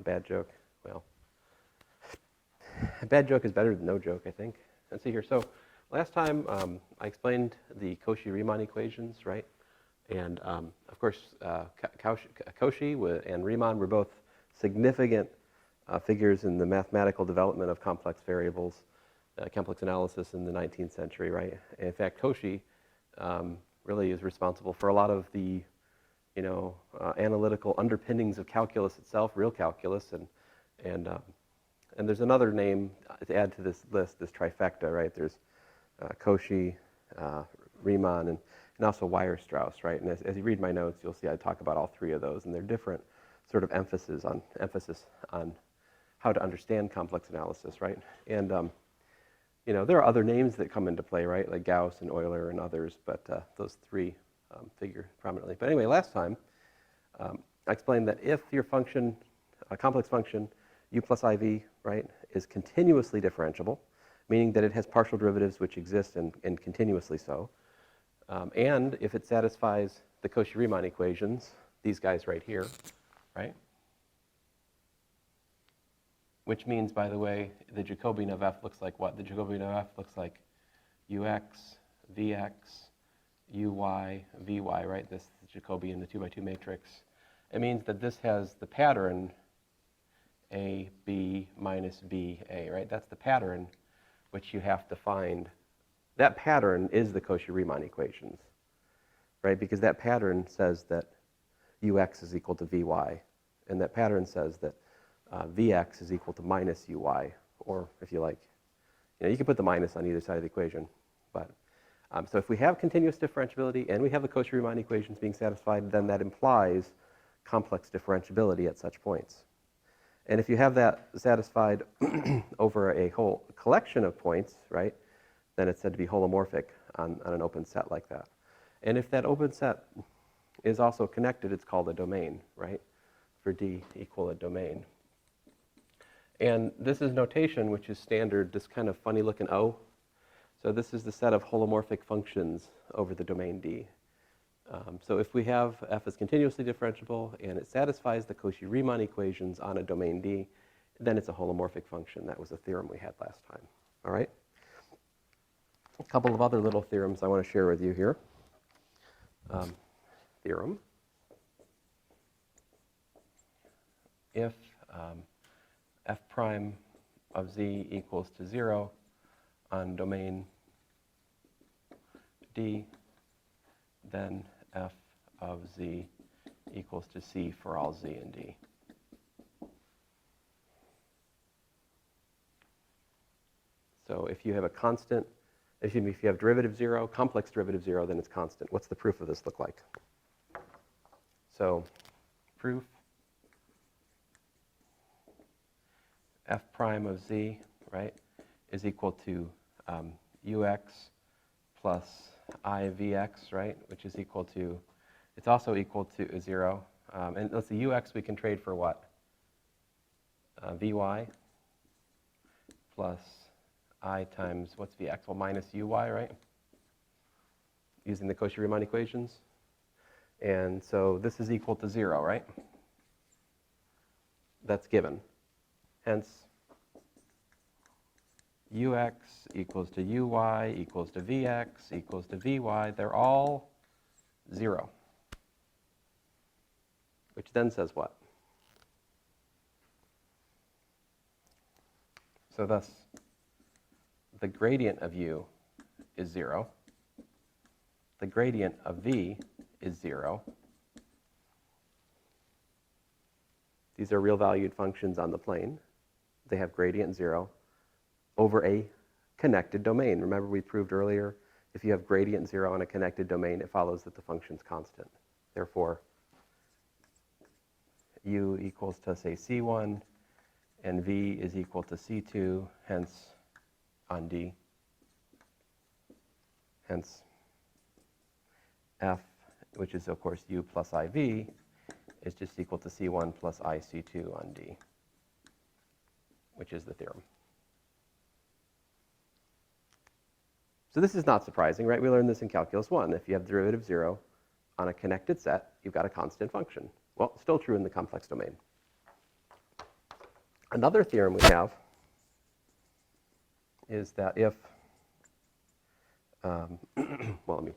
bad joke. Well, a bad joke is better than no joke, I think. Let's see here. So last time I explained the Cauchy-Riemann equations, right? And of course, Cauchy and Riemann were both significant figures in the mathematical development of complex variables, complex analysis in the 19th century, right? And in fact, Cauchy really is responsible for a lot of the, analytical underpinnings of calculus itself, real calculus, and there's another name to add to this list, this trifecta, right? There's Cauchy, Riemann, and also Weierstrass, right? And as you read my notes, you'll see I talk about all three of those, and they're different sort of emphasis on how to understand complex analysis, right? And there are other names that come into play, right? Like Gauss and Euler and others, but those three figure prominently. But anyway, last time I explained that if your function, a complex function, u plus iv, right, is continuously differentiable, meaning that it has partial derivatives which exist and continuously so, and if it satisfies the Cauchy-Riemann equations, these guys right here, right? Which means, by the way, the Jacobian of f looks like what? The Jacobian of f looks like ux, vx, uy, vy, right? This is Jacobian, the 2x2 matrix. It means that this has the pattern a, b, minus b, a, right? That's the pattern which you have to find. That pattern is the Cauchy-Riemann equations, right? Because that pattern says that ux is equal to vy, and that pattern says that vx is equal to minus uy, or if you like, you can put the minus on either side of the equation. But so if we have continuous differentiability and we have the Cauchy-Riemann equations being satisfied, then that implies complex differentiability at such points. And if you have that satisfied over a whole collection of points, right, then it's said to be holomorphic on an open set like that. And if that open set is also connected, it's called a domain, right, for D equal a domain. And this is notation which is standard, this kind of funny looking O. So this is the set of holomorphic functions over the domain D. So if we have f is continuously differentiable and it satisfies the Cauchy-Riemann equations on a domain D, then it's a holomorphic function. That was a theorem we had last time. All right? A couple of other little theorems I want to share with you here. Theorem. If f prime of z equals to 0 on domain D, then f of z equals to c for all z in D. So if you have a constant, if you have derivative 0, complex derivative 0, then it's constant. What's the proof of this look like? So proof f prime of z, right, is equal to ux plus I vx, right, which is equal to, it's also equal to 0. And let's see, ux we can trade for what? Vy plus I times, what's vx? Well, minus uy, right? Using the Cauchy-Riemann equations. And so this is equal to 0, right? That's given. Hence, ux equals to uy equals to vx equals to vy. They're all 0. Which then says what? So thus, the gradient of u is 0. The gradient of v is 0. These are real valued functions on the plane. They have gradient 0 over a connected domain. Remember we proved earlier, if you have gradient 0 on a connected domain, it follows that the function's constant. Therefore, u equals to, say, c1, and v is equal to c2, hence on D. Hence, f, which is, of course, u plus iv, is just equal to c1 plus ic2 on D, which is the theorem. So this is not surprising, right? We learned this in Calculus 1. If you have derivative 0 on a connected set, you've got a constant function. Well, still true in the complex domain. Another theorem we have is that if, well, let me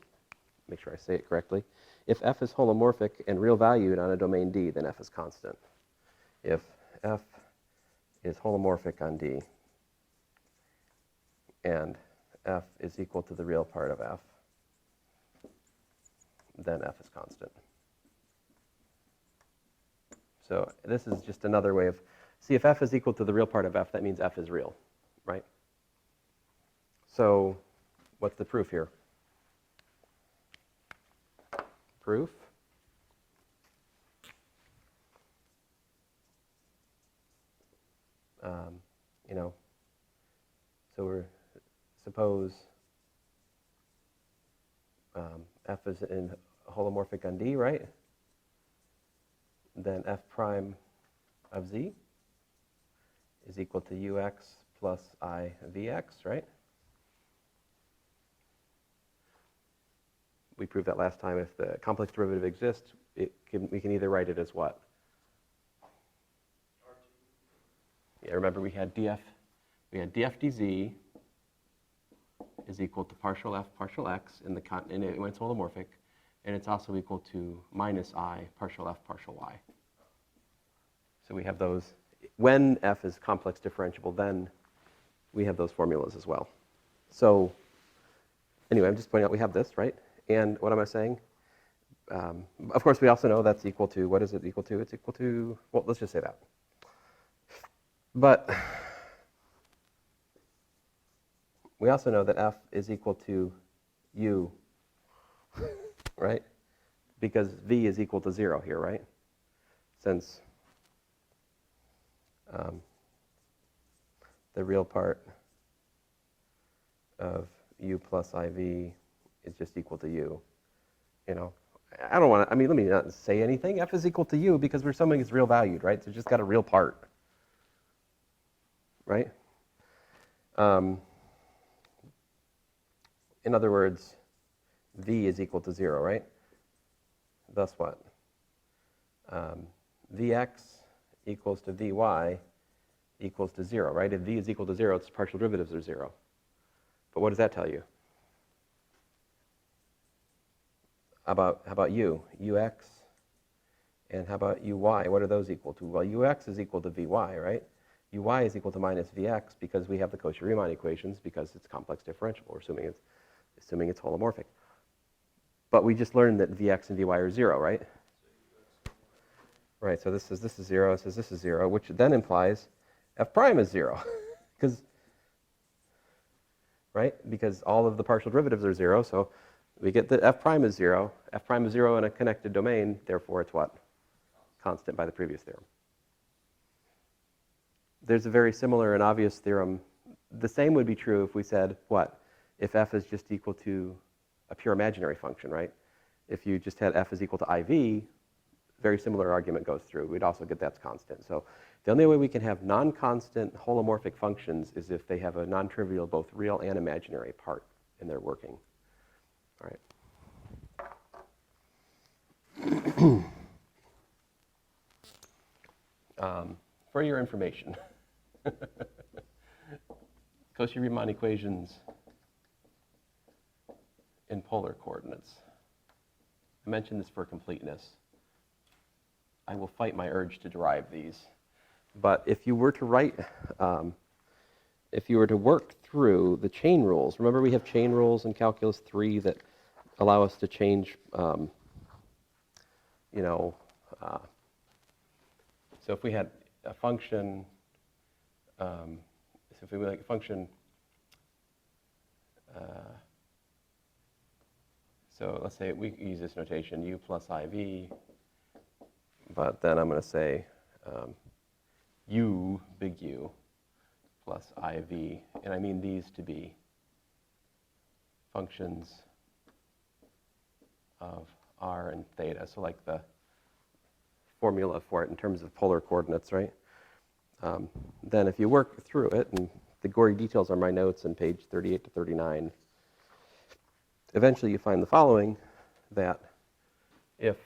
make sure I say it correctly. If f is holomorphic and real valued on a domain D, then f is constant. If f is holomorphic on D and f is equal to the real part of f, then f is constant. So this is just another way of, see, if f is equal to the real part of f, that means f is real, right? So what's the proof here? Proof. You know, so we're, suppose f is in holomorphic on D, right? Then f prime of z is equal to ux plus I vx, right? We proved that last time. If the complex derivative exists, we can either write it as what? Yeah, remember we had df dz is equal to partial f partial x when it's holomorphic, and it's also equal to minus I partial f partial y. So we have those. When f is complex differentiable, then we have those formulas as well. So anyway, I'm just pointing out we have this, right? And what am I saying? Of course, we also know that's equal to, what is it equal to? It's equal to, well, let's just say that. But we also know that f is equal to u, right? Because v is equal to 0 here, right? Since the real part of u plus iv is just equal to u. You know, I don't want to, I mean, let me not say anything. F is equal to u because we're assuming it's real valued, right? So it's just got a real part, right? In other words, v is equal to 0, right? Thus what? Vx equals to Vy equals to 0, right? If v is equal to 0, its partial derivatives are 0. But what does that tell you? How about u? Ux, and how about uy? What are those equal to? Well, ux is equal to Vy, right? Uy is equal to minus Vx because we have the Cauchy-Riemann equations because it's complex differentiable. We're assuming it's holomorphic. But we just learned that Vx and Vy are 0, right? Right, so this is 0, this is 0, which then implies f prime is 0. Because all of the partial derivatives are 0, so we get that f prime is 0. F prime is 0 in a connected domain, therefore it's what? Constant by the previous theorem. There's a very similar and obvious theorem. The same would be true if we said, what? If f is just equal to a pure imaginary function, right? If you just had f is equal to iv, very similar argument goes through. We'd also get that's constant. So the only way we can have non-constant holomorphic functions is if they have a non-trivial, both real and imaginary part in their working. All right. For your information, Cauchy-Riemann equations in polar coordinates. I mentioned this for completeness. I will fight my urge to derive these. But if you were to write, if you were to work through the chain rules, remember we have chain rules in Calculus 3 that allow us to change, so if we had a function, so if we like a function, so let's say we use this notation, u plus iv, but then I'm going to say u, big U, plus iv, and I mean these to be functions of r and theta, so like the formula for it in terms of polar coordinates, right? Then if you work through it, and the gory details are my notes on page 38 to 39, eventually you find the following, that if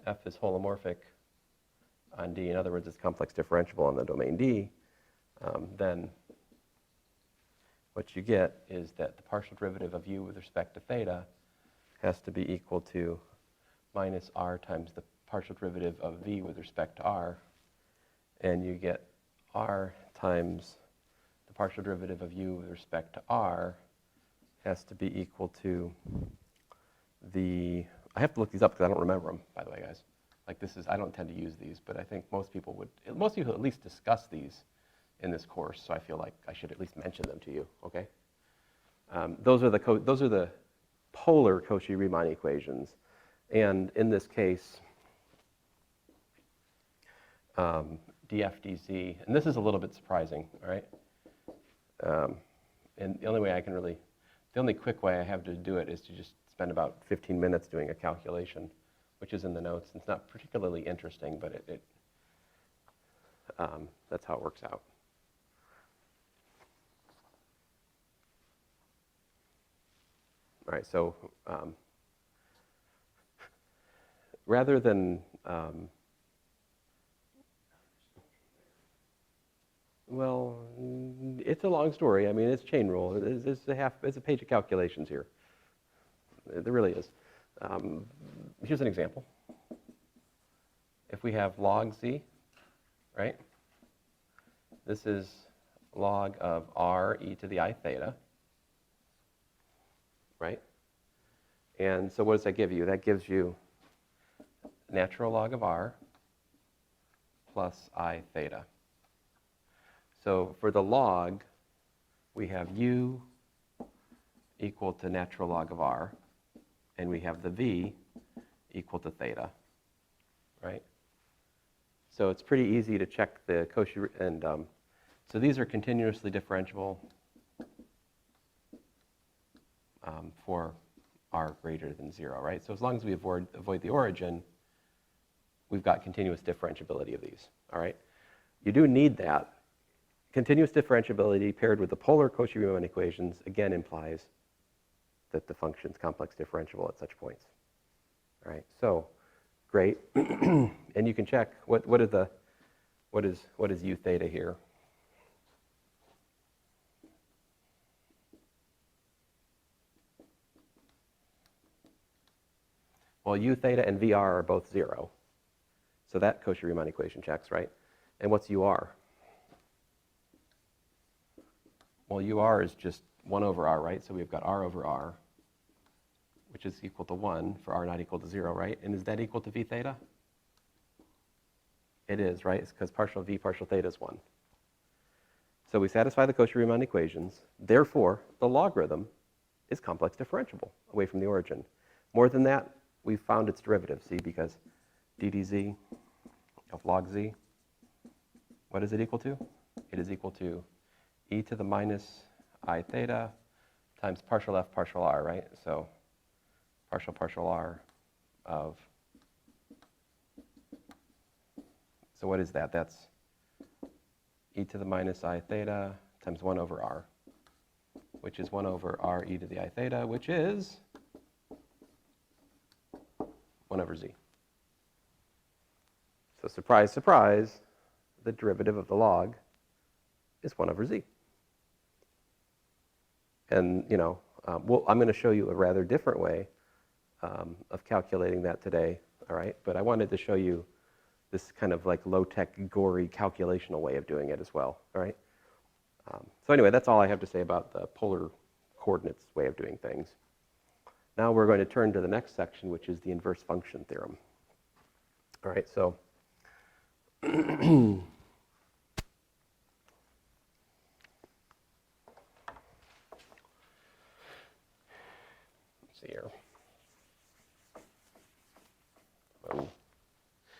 f is holomorphic on D, in other words, it's complex differentiable on the domain D, then what you get is that the partial derivative of u with respect to theta has to be equal to minus r times the partial derivative of v with respect to r, and you get r times the partial derivative of u with respect to r has to be equal to the, I have to look these up because I don't remember them, by the way, guys. Like this is, I don't tend to use these, but I think most people at least discuss these in this course, so I feel like I should at least mention them to you, okay? Those are the polar Cauchy-Riemann equations, and in this case, df dz, and this is a little bit surprising, all right? And the only quick way I have to do it is to just spend about 15 minutes doing a calculation, which is in the notes. It's not particularly interesting, but that's how it works out. All right, so rather than, well, it's a long story. I mean, it's chain rule. It's a page of calculations here. There really is. Here's an example. If we have log z, right? This is log of r e to the I theta, right? And so what does that give you? That gives you natural log of r plus I theta. So for the log, we have u equal to natural log of r, and we have the v equal to theta, right? So it's pretty easy to check the Cauchy, and so these are continuously differentiable for r greater than 0, right? So as long as we avoid the origin, we've got continuous differentiability of these, all right? You do need that. Continuous differentiability paired with the polar Cauchy-Riemann equations again implies that the function's complex differentiable at such points. All right, so great, and you can check what is u theta here. Well, u theta and Vr are both 0, so that Cauchy-Riemann equation checks, right? And what's ur? Well, ur is just 1 over r, right? So we've got r over r, which is equal to 1 for r not equal to 0, right? And is that equal to v theta? It is, right? It's because partial v partial theta is 1. So we satisfy the Cauchy-Riemann equations. Therefore, the logarithm is complex differentiable away from the origin. More than that, we've found its derivative, see, because d dz of log z, what is it equal to? It is equal to e to the minus I theta times partial f partial r, right? So partial r of, so what is that? That's e to the minus I theta times 1 over r, which is 1 over r e to the I theta, which is 1 over z. So surprise, surprise, the derivative of the log is 1 over z. And, you know, well, I'm going to show you a rather different way of calculating that today, all right? But I wanted to show you this kind of like low-tech, gory, calculational way of doing it as well, all right? So anyway, that's all I have to say about the polar coordinates way of doing things. Now we're going to turn to the next section, which is the inverse function theorem. All right, so let's see here.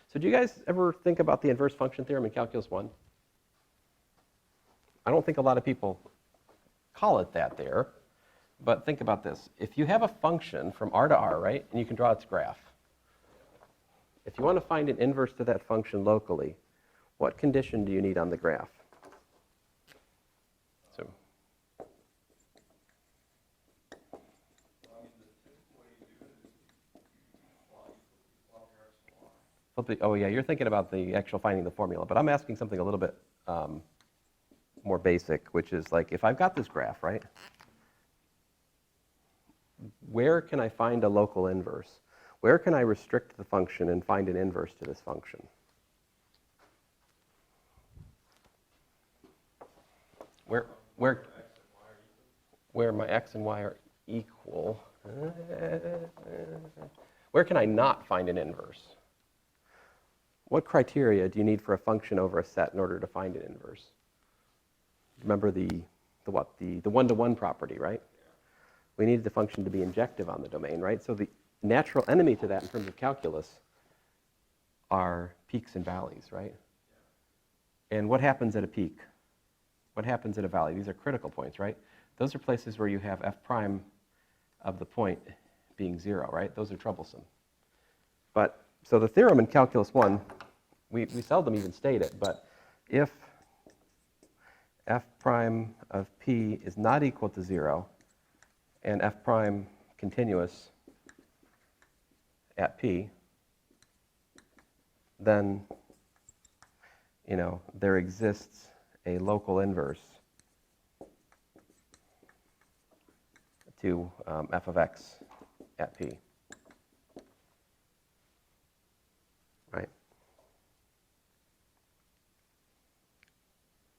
So do you guys ever think about the inverse function theorem in Calculus 1? I don't think a lot of people call it that there, but think about this. If you have a function from r to r, right, and you can draw its graph, if you want to find an inverse to that function locally, what condition do you need on the graph? So, Oh yeah, you're thinking about the actual finding the formula, but I'm asking something a little bit more basic, which is like, if I've got this graph, right? Where can I find a local inverse? Where can I restrict the function and find an inverse to this function? Where my x and y are equal. Where can I not find an inverse? What criteria do you need for a function over a set in order to find an inverse? Remember the one-to-one property, right? We needed the function to be injective on the domain, right? So the natural enemy to that in terms of calculus are peaks and valleys, right? And what happens at a peak? What happens at a valley? These are critical points, right? Those are places where you have f prime of the point being 0, right? Those are troublesome. But, so the theorem in Calculus 1, we seldom even state it, but if f prime of p is not equal to 0, and f prime continuous at p, then, there exists a local inverse to f of x at p, right?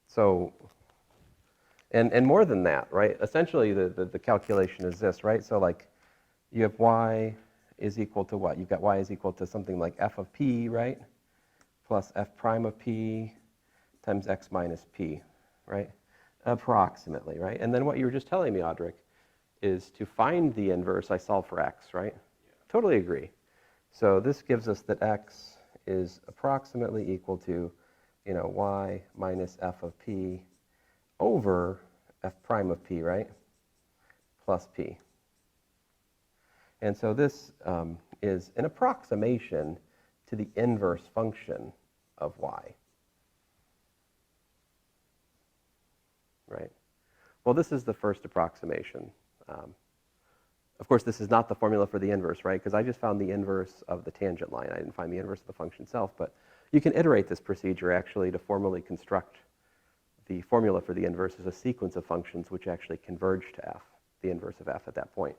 So, and more than that, right? Essentially, the calculation is this, right? So, like, you have y is equal to what? You've got y is equal to something like f of p, right? Plus f prime of p times x minus p, right? Approximately, right? And then what you were just telling me, Audric, is to find the inverse, I solve for x, right? Yeah. Totally agree. So this gives us that x is approximately equal to, y minus f of p over f prime of p, right? Plus p. And so this is an approximation to the inverse function of y. Right? Well, this is the first approximation. Of course, this is not the formula for the inverse, right? Because I just found the inverse of the tangent line. I didn't find the inverse of the function itself. But you can iterate this procedure, actually, to formally construct the formula for the inverse as a sequence of functions which actually converge to f, the inverse of f at that point.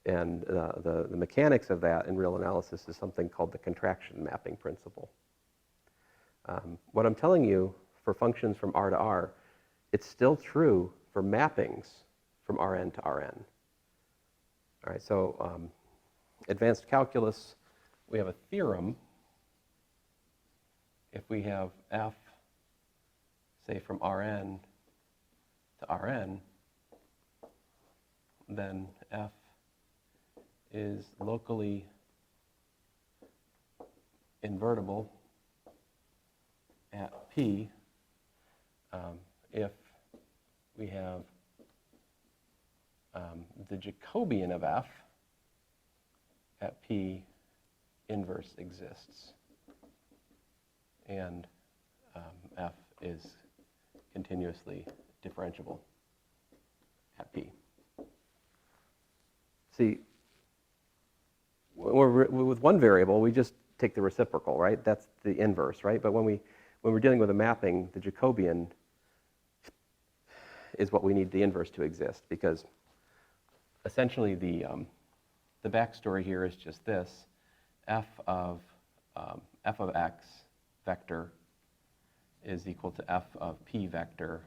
And the mechanics of that in real analysis is something called the contraction mapping principle. What I'm telling you for functions from R to R, it's still true for mappings from Rn to Rn. All right, so advanced calculus, we have a theorem. If we have f, say, from Rn to Rn, then f is locally invertible at p if we have the Jacobian of f at p inverse exists, and f is continuously differentiable at p. See, with one variable, we just take the reciprocal, right? That's the inverse, right? But when we're dealing with a mapping, the Jacobian is what we need the inverse to exist, because essentially the backstory here is just this: f of x vector is equal to f of p vector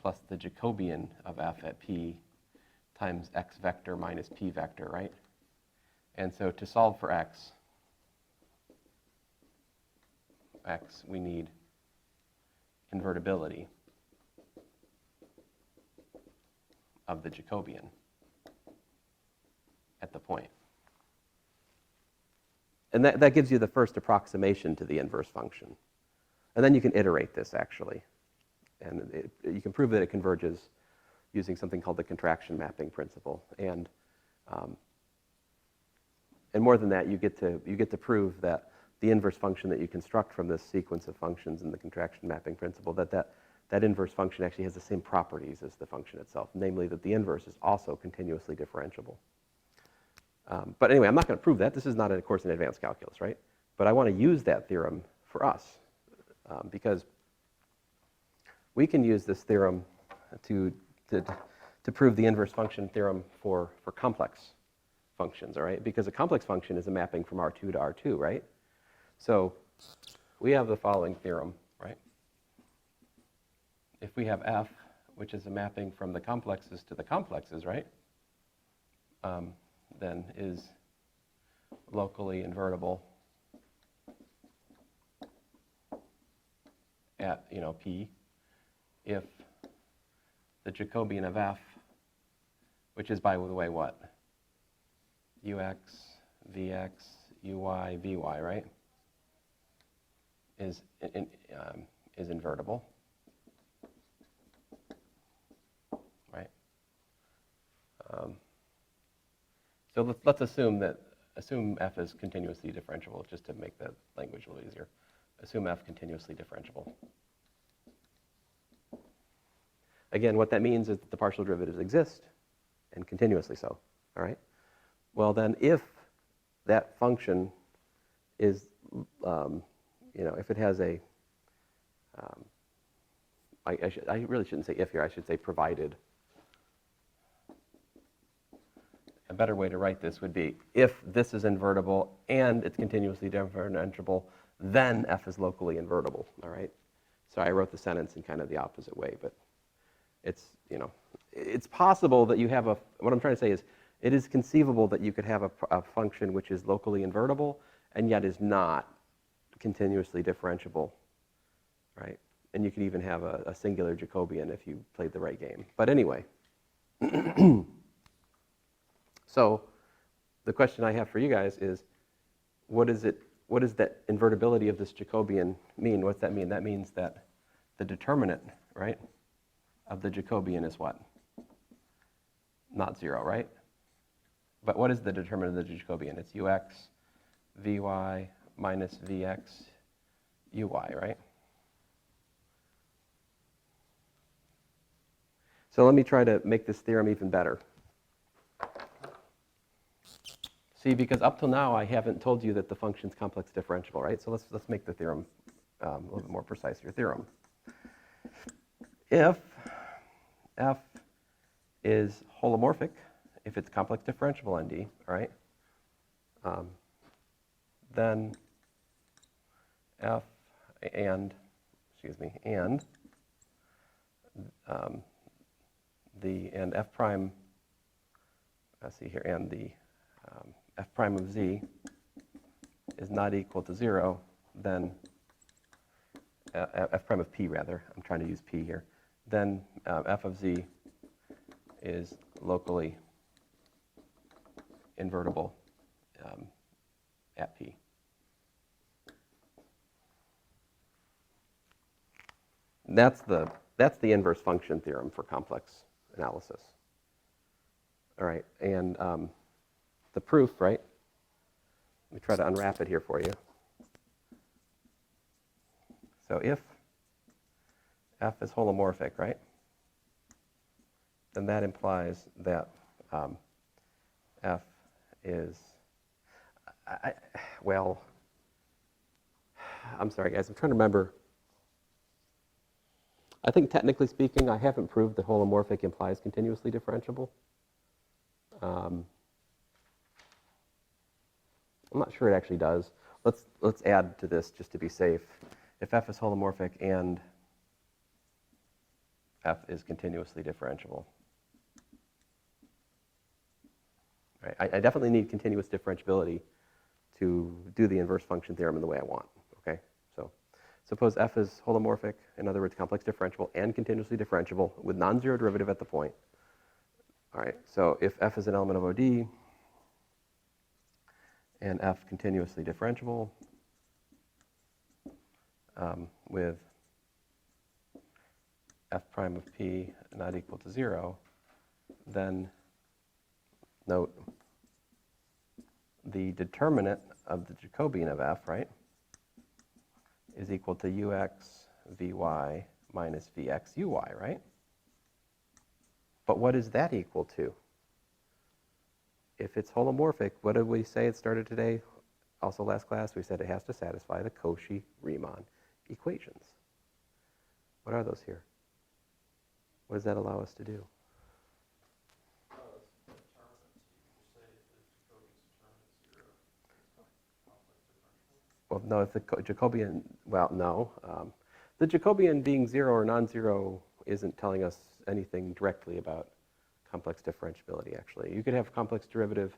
plus the Jacobian of f at p times x vector minus p vector, right? And so to solve for x, we need invertibility of the Jacobian at the point. And that gives you the first approximation to the inverse function. And then you can iterate this, actually. And you can prove that it converges using something called the contraction mapping principle. And more than that, you get to prove that the inverse function that you construct from this sequence of functions in the contraction mapping principle, that inverse function actually has the same properties as the function itself, namely that the inverse is also continuously differentiable. But anyway, I'm not going to prove that. This is not a course in advanced calculus, right? But I want to use that theorem for us because we can use this theorem to prove the inverse function theorem for complex functions, all right? Because a complex function is a mapping from R2 to R2, right? So we have the following theorem, right? If we have f, which is a mapping from the complexes to the complexes, right? Then is locally invertible at, P, if the Jacobian of f, which is, by the way, what? Ux, Vx, Uy, Vy, right? Is invertible, right? So let's assume f is continuously differentiable, just to make the language a little easier. Assume f continuously differentiable. Again, what that means is that the partial derivatives exist, and continuously so, all right? Well, then if that function is, if it has a, I really shouldn't say if here, I should say provided. A better way to write this would be, if this is invertible and it's continuously differentiable, then f is locally invertible, all right? So I wrote the sentence in kind of the opposite way, but it's, it's possible that you have what I'm trying to say is, it is conceivable that you could have a function which is locally invertible and yet is not continuously differentiable, right? And you could even have a singular Jacobian if you played the right game. But anyway, so the question I have for you guys is, what does that invertibility of this Jacobian mean? What's that mean? That means that the determinant, right, of the Jacobian is what? Not 0, right? But what is the determinant of the Jacobian? It's Ux, Vy minus Vx, Uy, right? So let me try to make this theorem even better. See, because up till now I haven't told you that the function's complex differentiable, right? So let's make the theorem a little bit more precise. Your theorem. If f is holomorphic, if it's complex differentiable on D, all right, then f and f prime, let's see here, and the f prime of z is not equal to 0, then f prime of p, rather, I'm trying to use p here, then f of z is locally invertible at p. That's the inverse function theorem for complex analysis. All right, and the proof, right? Let me try to unwrap it here for you. So if f is holomorphic, right, then that implies that f is, well, I'm sorry, guys, I'm trying to remember. I think technically speaking, I haven't proved that holomorphic implies continuously differentiable. I'm not sure it actually does. Let's add to this just to be safe. If f is holomorphic and f is continuously differentiable. Right, I definitely need continuous differentiability to do the inverse function theorem in the way I want. Okay, so suppose f is holomorphic, in other words, complex differentiable and continuously differentiable with non-zero derivative at the point. All right, so if f is an element of OD and f continuously differentiable with f prime of p not equal to 0, then note the determinant of the Jacobian of f, right, is equal to ux vy minus vx uy, right? But what is that equal to? If it's holomorphic, what did we say it started today? also last class, we said it has to satisfy the Cauchy-Riemann equations. What are those here? What does that allow us to do? Well, no, if the Jacobian, well, no. The Jacobian being 0 or non-zero isn't telling us anything directly about complex differentiability, actually. You could have complex derivative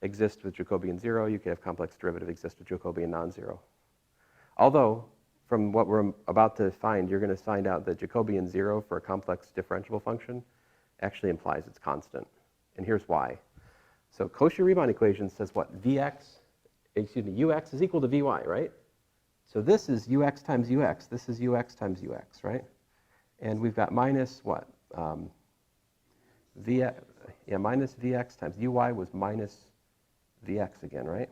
exist with Jacobian 0. You could have complex derivative exist with Jacobian non-zero. Although, from what we're about to find, you're going to find out that Jacobian 0 for a complex differentiable function actually implies it's constant. And here's why. So Cauchy-Riemann equation says what? Ux is equal to Vy, right? So this is Ux times Ux. This is Ux times Ux, right? And we've got minus what? Minus Vx times Uy was minus Vx again, right?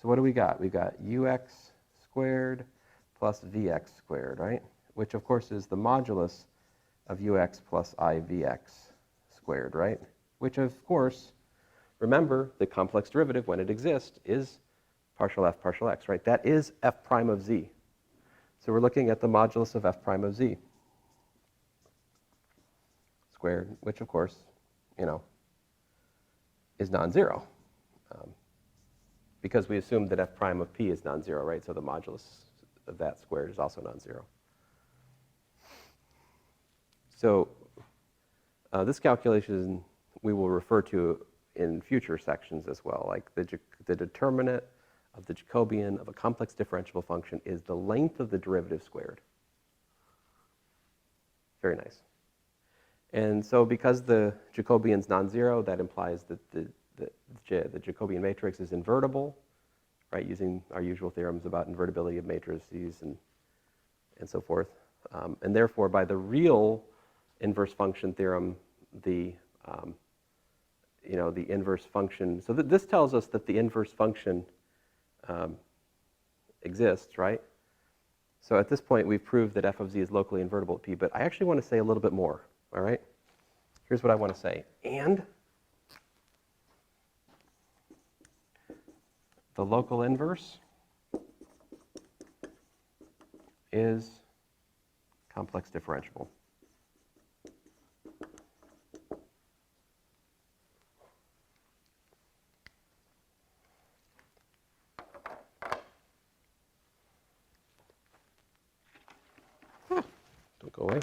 So what do we got? We've got Ux squared plus Vx squared, right? Which, of course, is the modulus of Ux plus Ivx squared, right? Which, of course, remember, the complex derivative, when it exists, is partial f partial x, right? That is f prime of z. So we're looking at the modulus of f prime of z squared, which, of course, is non-zero. Because we assumed that f prime of p is non-zero, right? So the modulus of that squared is also non-zero. So this calculation we will refer to in future sections as well. Like the determinant of the Jacobian of a complex differentiable function is the length of the derivative squared. Very nice. And so because the Jacobian's non-zero, that implies that the Jacobian matrix is invertible, right, using our usual theorems about invertibility of matrices and so forth. And therefore, by the real inverse function theorem, the inverse function, so this tells us that the inverse function exists, right? So at this point, we've proved that f of z is locally invertible at p, but I actually want to say a little bit more, all right? Here's what I want to say. And the local inverse is complex differentiable. Don't go away.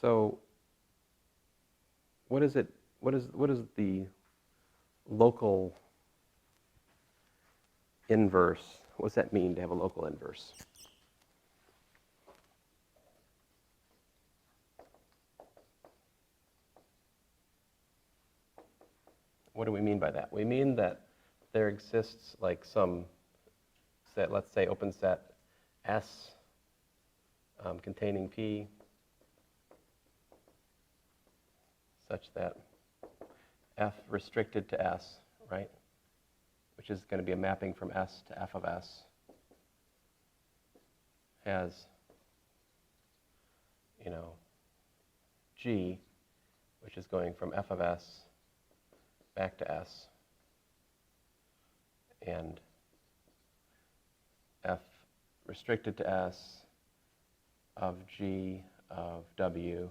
So what is it? What is the local inverse? What does that mean to have a local inverse? What do we mean by that? We mean that there exists like some set, let's say open set S containing P such that F restricted to S, right, which is going to be a mapping from S to F of S, has, G, which is going from F of S back to S, and F restricted to S of G of W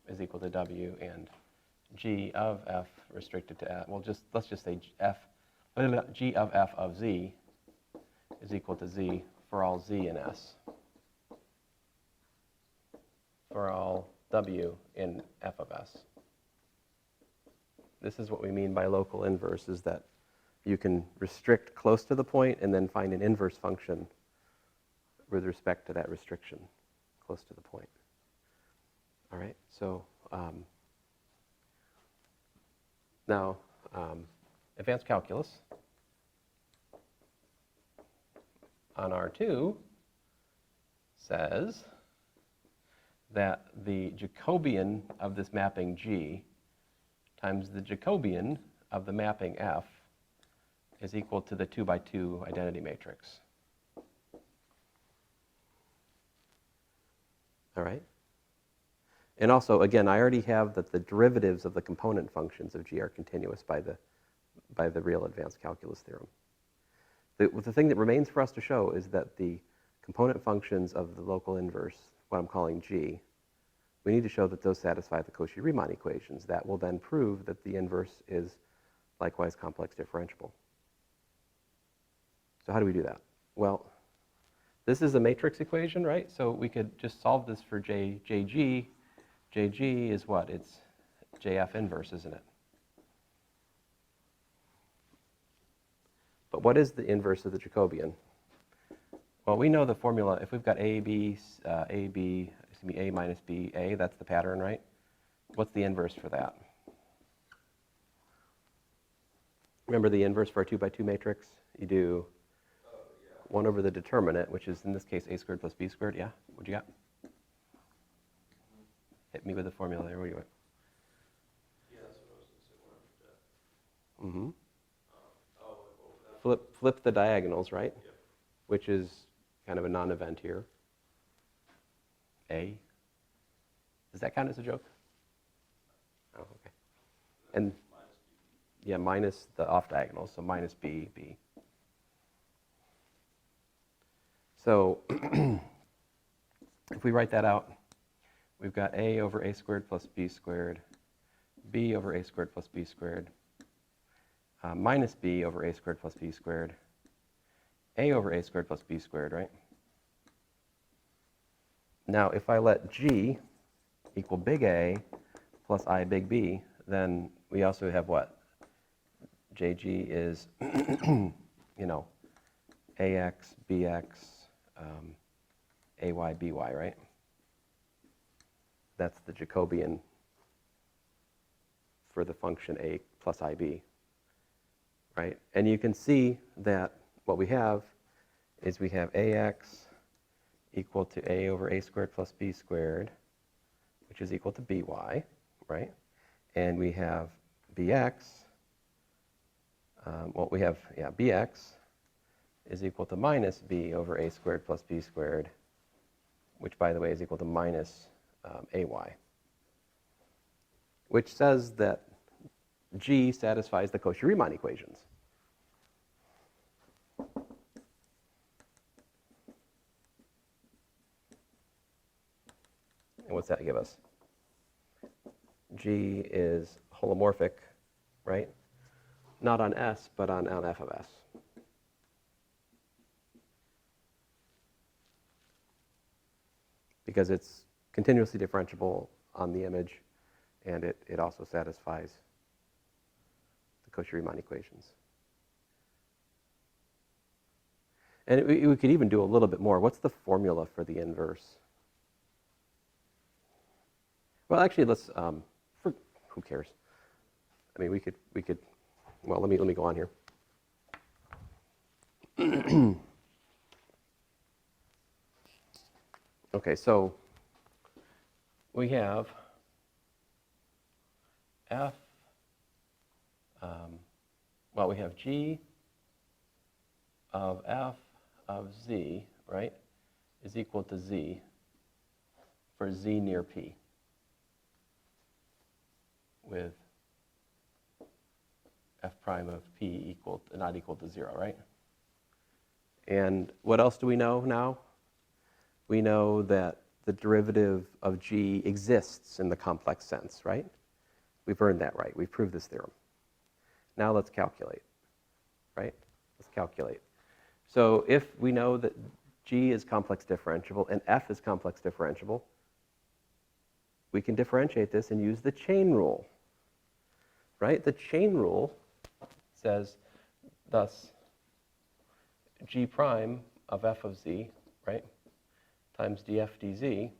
is equal to W, and G of F restricted to F, well, let's just say G of F of Z is equal to Z for all Z in S, for all W in F of S. This is what we mean by local inverse, is that you can restrict close to the point and then find an inverse function with respect to that restriction close to the point. All right, so now advanced calculus on R2 says that the Jacobian of this mapping G times the Jacobian of the mapping F is equal to the 2 by 2 identity matrix. All right? And also, again, I already have that the derivatives of the component functions of G are continuous by the real advanced calculus theorem. The thing that remains for us to show is that the component functions of the local inverse, what I'm calling G, we need to show that those satisfy the Cauchy-Riemann equations. That will then prove that the inverse is likewise complex differentiable. So how do we do that? Well, this is a matrix equation, right? So we could just solve this for JG. JG is what? It's JF inverse, isn't it? But what is the inverse of the Jacobian? Well, we know the formula. If we've got A minus B, A, that's the pattern, right? What's the inverse for that? Remember the inverse for a 2 by 2 matrix? You do 1 over the determinant, which is in this case A squared plus B squared. Yeah? What'd you got? Hit me with the formula there. Where you at? Yeah, that's what I was going to say. Flip the diagonals, right? Yep. Which is kind of a non-event here. A. Does that count as a joke? Oh, okay. And yeah, minus the off diagonal, so minus B, B. So if we write that out, we've got A over A squared plus B squared, B over A squared plus B squared, minus B over A squared plus B squared, A over A squared plus B squared, right? Now, if I let G equal big A plus I big B, then we also have what? JG is, AX, BX, AY, BY, right? That's the Jacobian for the function A plus IB, right? And you can see that what we have is we have AX equal to A over A squared plus B squared, which is equal to BY, right? And we have BX, BX is equal to minus B over A squared plus B squared, which, by the way, is equal to minus AY, which says that G satisfies the Cauchy-Riemann equations. And what's that give us? G is holomorphic, right? Not on S, but on F of S. Because it's continuously differentiable on the image, and it also satisfies the Cauchy-Riemann equations. And we could even do a little bit more. What's the formula for the inverse? Well, actually, let's. Who cares? I mean, we could. Well, let me go on here. Okay, so we have F. We have G of F of Z, right, is equal to Z for Z near P, with F prime of P not equal to 0, right? And what else do we know now? We know that the derivative of G exists in the complex sense, right? We've earned that right. We've proved this theorem. Now let's calculate, right? Let's calculate. So if we know that G is complex differentiable and F is complex differentiable, we can differentiate this and use the chain rule, right? The chain rule says, thus, G prime of F of Z, right, times df dz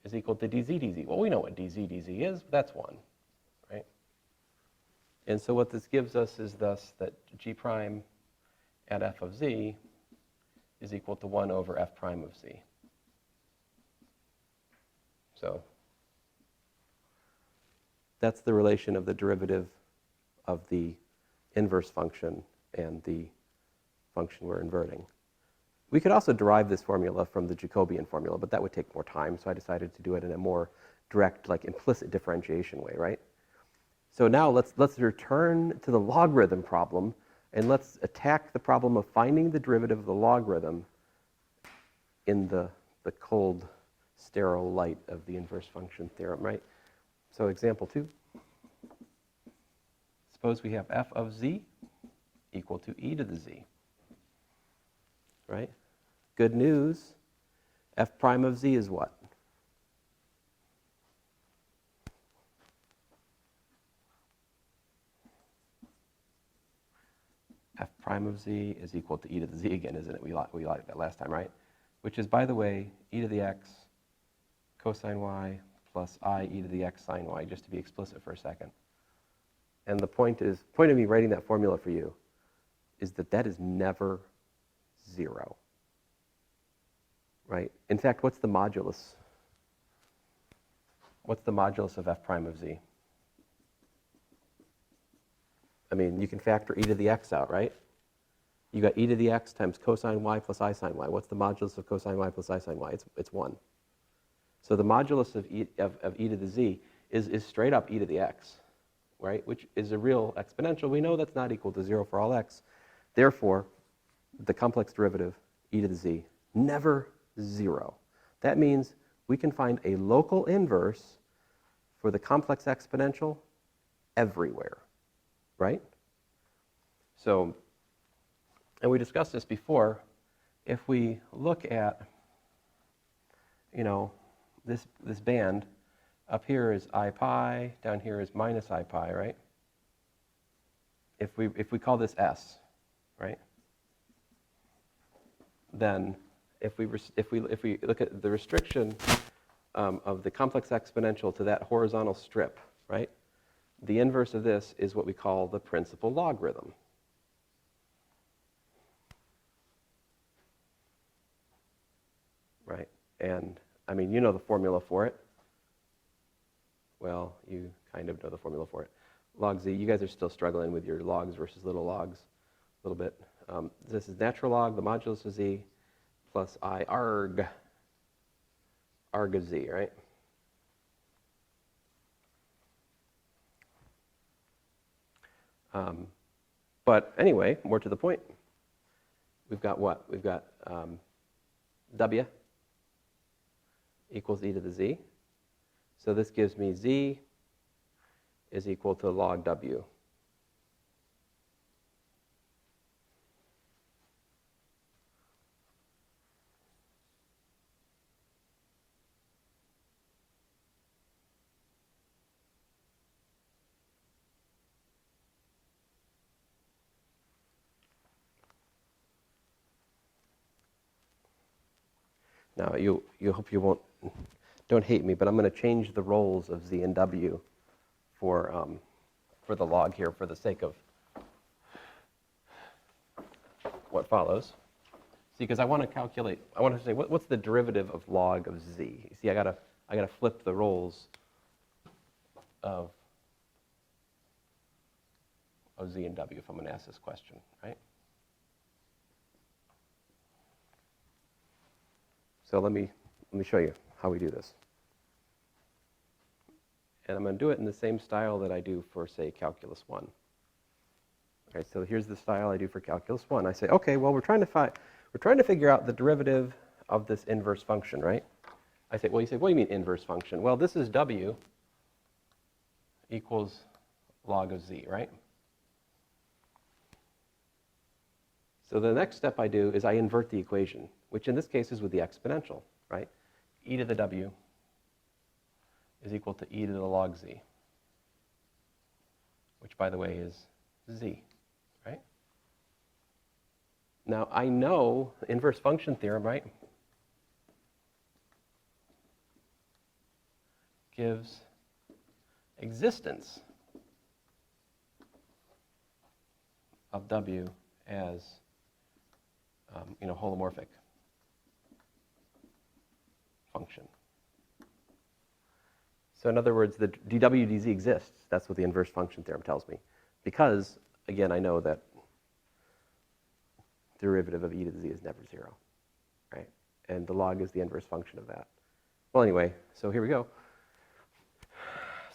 is equal to dz dz. Well, we know what dz dz is, but that's 1, right? And so what this gives us is thus that G prime at F of Z is equal to 1 over F prime of Z. So that's the relation of the derivative of the inverse function and the function we're inverting. We could also derive this formula from the Jacobian formula, but that would take more time, so I decided to do it in a more direct, like implicit differentiation way, right? So now let's return to the logarithm problem, and let's attack the problem of finding the derivative of the logarithm in the cold, sterile light of the inverse function theorem, right? So example 2. Suppose we have f of z equal to e to the z, right? Good news, f prime of z is what? F prime of z is equal to e to the z again, isn't it? We liked that last time, right? Which is, by the way, e to the x cosine y plus I e to the x sine y, just to be explicit for a second. And the point of me writing that formula for you is that is never 0, right? In fact, what's the modulus? What's the modulus of f prime of z? I mean, you can factor e to the x out, right? You got e to the x times cosine y plus I sine y. What's the modulus of cosine y plus I sine y? It's 1. So the modulus of e to the z is straight up e to the x, right? Which is a real exponential. We know that's not equal to 0 for all x. Therefore, the complex derivative, e to the z, never 0. That means we can find a local inverse for the complex exponential everywhere, right? So, and we discussed this before, if we look at, this band, up here is I pi, down here is minus I pi, right? If we call this S, right? Then if we look at the restriction of the complex exponential to that horizontal strip, right? The inverse of this is what we call the principal logarithm. Right? And, I mean, you know the formula for it. Well, you kind of know the formula for it. Log z, you guys are still struggling with your logs versus little logs a little bit. This is natural log, the modulus of z, plus I arg of z, right? But anyway, more to the point, we've got what? We've got w equals e to the z. So this gives me z is equal to log w. Now, you hope you don't hate me, but I'm going to change the roles of z and w for the log here for the sake of what follows. See, because I want to say what's the derivative of log of z? You see, I gotta flip the roles of z and w if I'm going to ask this question, right? So let me show you how we do this. And I'm going to do it in the same style that I do for, say, Calculus 1. Okay, so here's the style I do for Calculus 1. I say, okay, well, we're trying to figure out the derivative of this inverse function, right? I say, well, you say, what do you mean inverse function? Well, this is w equals log of z, right? So the next step I do is I invert the equation, which in this case is with the exponential, right? E to the w is equal to e to the log z, which, by the way, is z, right? Now, I know inverse function theorem, right, gives existence of w as holomorphic function. So in other words, the dw dz exists. That's what the inverse function theorem tells me. Because, again, I know that derivative of e to the z is never 0. right? And the log is the inverse function of that. Well, anyway, so here we go.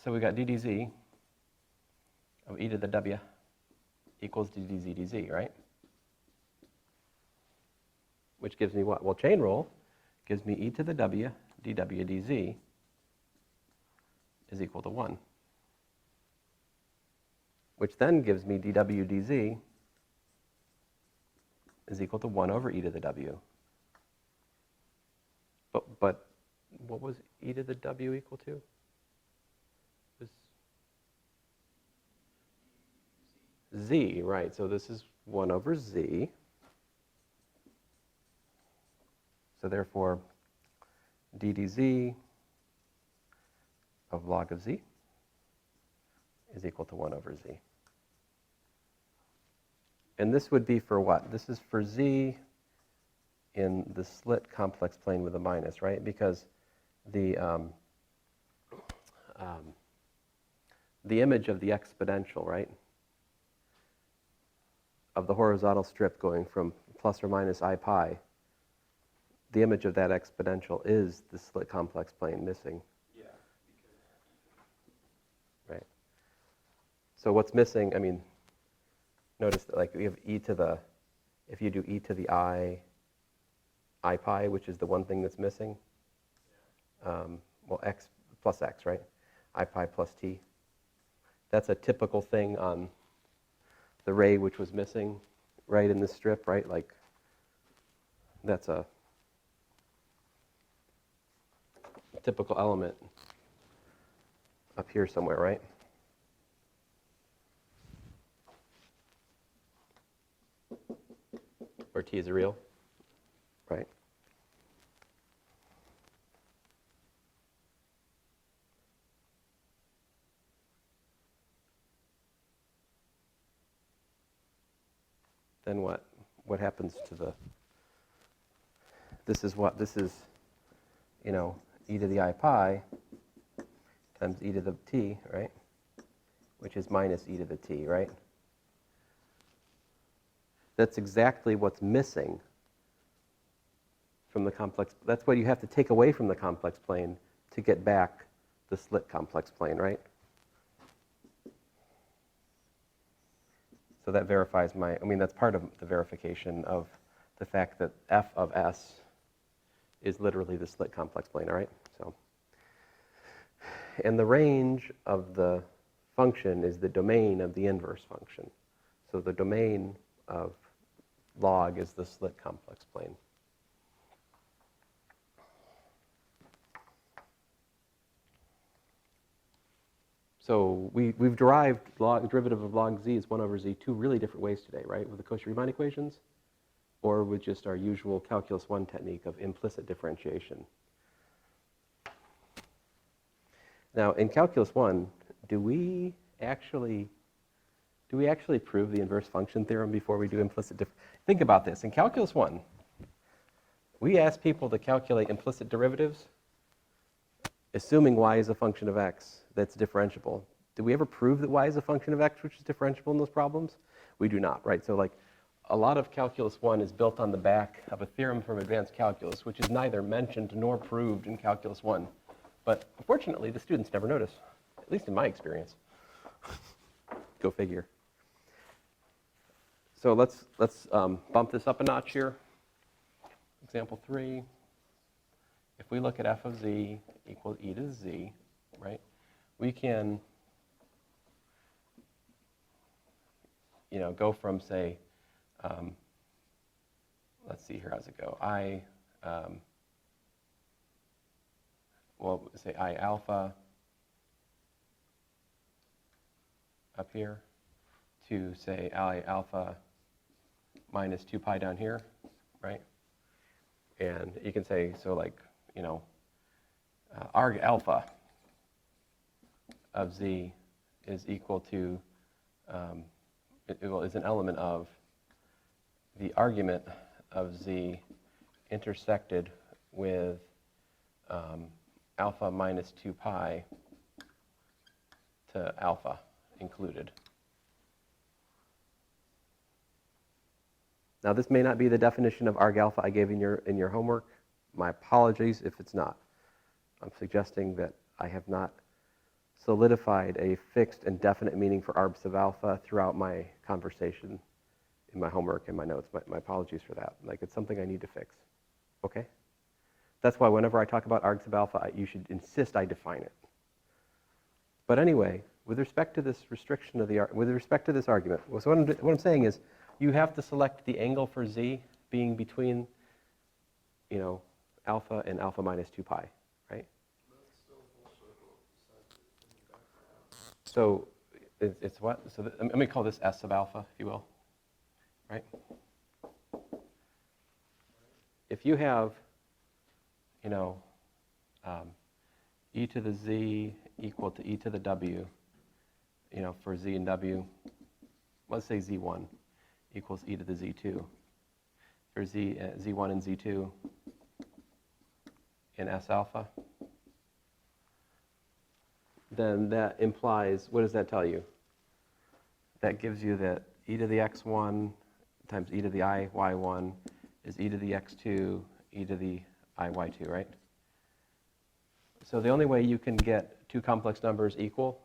So we got d dz of e to the w equals d dz dz, right? Which gives me what? Well, chain rule gives me e to the w dw dz is equal to 1. Which then gives me dw dz is equal to 1 over e to the w. But what was e to the w equal to? It was z, right? So this is 1 over z. So therefore, d dz of log of z is equal to 1 over z. And this would be for what? This is for z in the slit complex plane with a minus, right? Because the image of the exponential, right, of the horizontal strip going from plus or minus I pi, the image of that exponential is the slit complex plane missing. Yeah. Right. So what's missing, I mean, notice that like we have e to the, if you do e to the I pi, which is the one thing that's missing, well, x plus x, right? I pi plus t. That's a typical thing on the ray which was missing, right, in this strip, right? Like, that's a typical element up here somewhere, right? Where t is a real, right? Then what? What happens to the, this is what? This is, you know, e to the I pi times e to the t, right? Which is minus e to the t, right? That's exactly what's missing from the complex. That's what you have to take away from the complex plane to get back the slit complex plane, right? So that verifies my, I mean, that's part of the verification of the fact that f of s is literally the slit complex plane, all right? So, and the range of the function is the domain of the inverse function. So the domain of log is the slit complex plane. So we've derived derivative of log z is 1 over z two really different ways today, right? With the Cauchy-Riemann equations, or with just our usual calculus 1 technique of implicit differentiation. Now, in calculus 1, do we actually prove the inverse function theorem before we do implicit differentiation? Think about this. In calculus 1, we ask people to calculate implicit derivatives, assuming y is a function of x that's differentiable. Do we ever prove that y is a function of x which is differentiable in those problems? We do not, right? So like a lot of calculus 1 is built on the back of a theorem from advanced calculus, which is neither mentioned nor proved in calculus 1. But unfortunately, the students never notice, at least in my experience. Go figure. So let's bump this up a notch here. Example 3. If we look at f of z equals e to z, right, we can, you know, go from, say, let's see here, how's it go? Well, say I alpha up here to, say, I alpha minus 2 pi down here, right? And you can say, so like, you know, arg alpha of z is equal to, is an element of the argument of z intersected with alpha minus 2 pi to alpha included. Now, this may not be the definition of arg alpha I gave in your homework. My apologies if it's not. I'm suggesting that I have not solidified a fixed and definite meaning for arg sub alpha throughout my conversation in my homework and my notes. My apologies for that. Like, it's something I need to fix. Okay? That's why whenever I talk about arg sub alpha, you should insist I define it. But anyway, with respect to this restriction of with respect to this argument, so what I'm saying is, you have to select the angle for z being between, alpha and alpha minus 2 pi, right? So it's what? So let me call this S sub alpha, if you will, right? If you have, e to the z equal to e to the w, for z and w, let's say z1 equals e to the z2. For z1 and z2 in S alpha, then that implies, what does that tell you? That gives you that e to the x1 times e to the I y1 is e to the x2, e to the I y2, right? So the only way you can get two complex numbers equal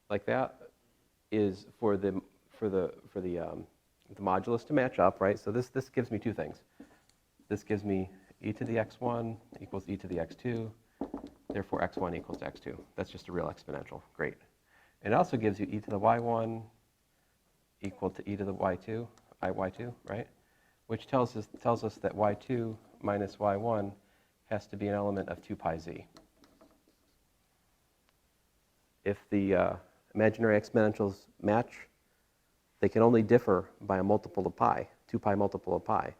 like that is for the modulus to match up, right? So this gives me two things. This gives me e to the x1 equals e to the x2, therefore x1 equals to x2. That's just a real exponential. Great. And it also gives you e to the y1 equal to e to the y2, I y2, right? Which tells us that y2 minus y1 has to be an element of 2 pi z. If the imaginary exponentials match, they can only differ by a multiple of pi, 2 pi multiple of pi,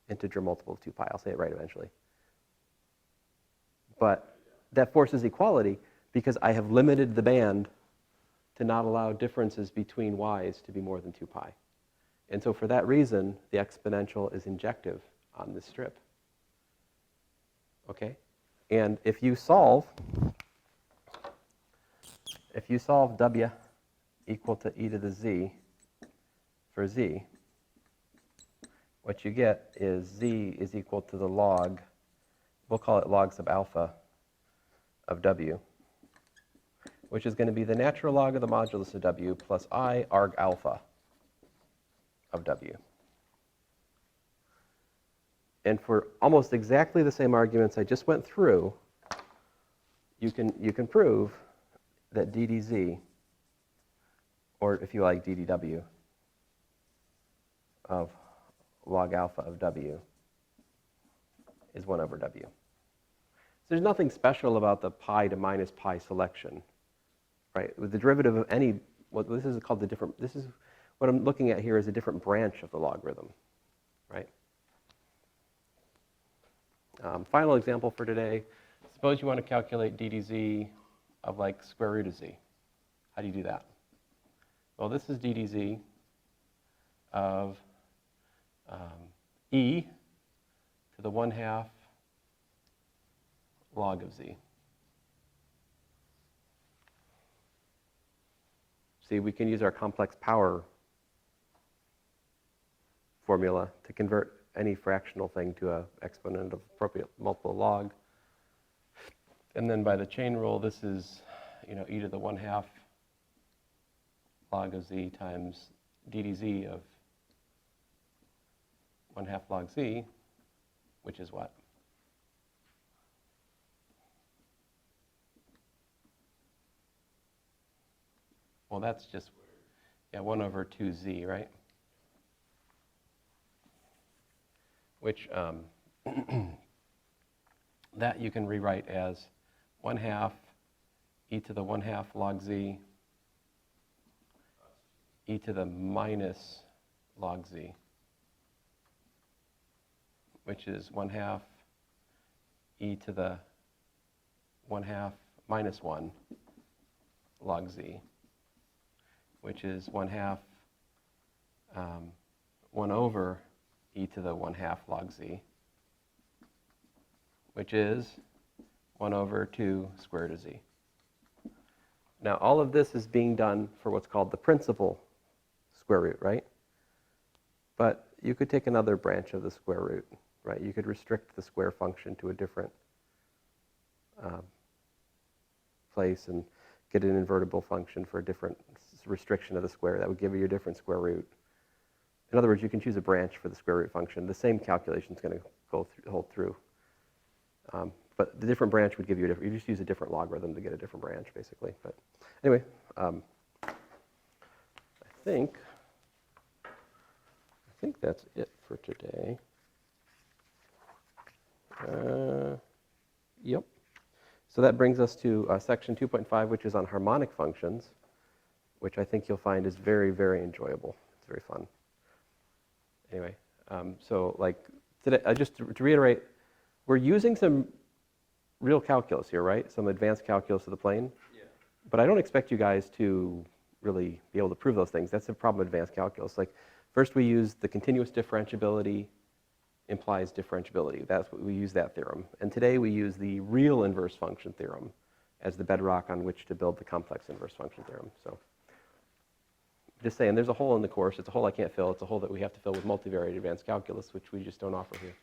integer multiple of 2 pi. I'll say it right eventually. But that forces equality because I have limited the band to not allow differences between y's to be more than 2 pi. And so for that reason, the exponential is injective on this strip. Okay? And if you solve w equal to e to the z for z, what you get is z is equal to the log, we'll call it log sub alpha of w, which is going to be the natural log of the modulus of w plus I arg alpha of w. And for almost exactly the same arguments I just went through, you can prove that ddz, or if you like ddw, of log alpha of w is 1 over w. So there's nothing special about the pi to minus pi selection, right? With the derivative of any, this is called this is what I'm looking at here is a different branch of the logarithm, right? Final example for today. Suppose you want to calculate ddz of like square root of z. How do you do that? Well, this is ddz of e to the 1/2 log of z. See, we can use our complex power formula to convert any fractional thing to an exponent of appropriate multiple log. And then by the chain rule, this is, e to the 1/2 log of z times ddz of 1/2 log z, which is what? Well, that's just, 1 over 2z, right? Which, that you can rewrite as 1/2 e to the 1/2 log z e to the minus log z, which is 1/2 e to the 1/2 minus 1 log z, which is 1/2 1 over e to the 1/2 log z, which is 1 over 2 square root of z. Now, all of this is being done for what's called the principal square root, right? But You could take another branch of the square root, right? You could restrict the square function to a different place and get an invertible function for a different restriction of the square. That would give you a different square root. In other words, you can choose a branch for the square root function. The same calculation is going to hold through. But the different branch would give you a different, you just use a different logarithm to get a different branch, basically. But anyway, I think that's it for today. Yep. So that brings us to section 2.5, which is on harmonic functions, which I think you'll find is very, very enjoyable. It's very fun. Anyway, so like today, just to reiterate, we're using some real calculus here, right? Some advanced calculus of the plane. Yeah. But I don't expect you guys to really be able to prove those things. That's the problem with advanced calculus. Like, first we use the continuous differentiability implies differentiability. That's what we use that theorem. And today we use the real inverse function theorem as the bedrock on which to build the complex inverse function theorem. So just saying, there's a hole in the course. It's a hole I can't fill. It's a hole that we have to fill with multivariate advanced calculus, which we just don't offer here.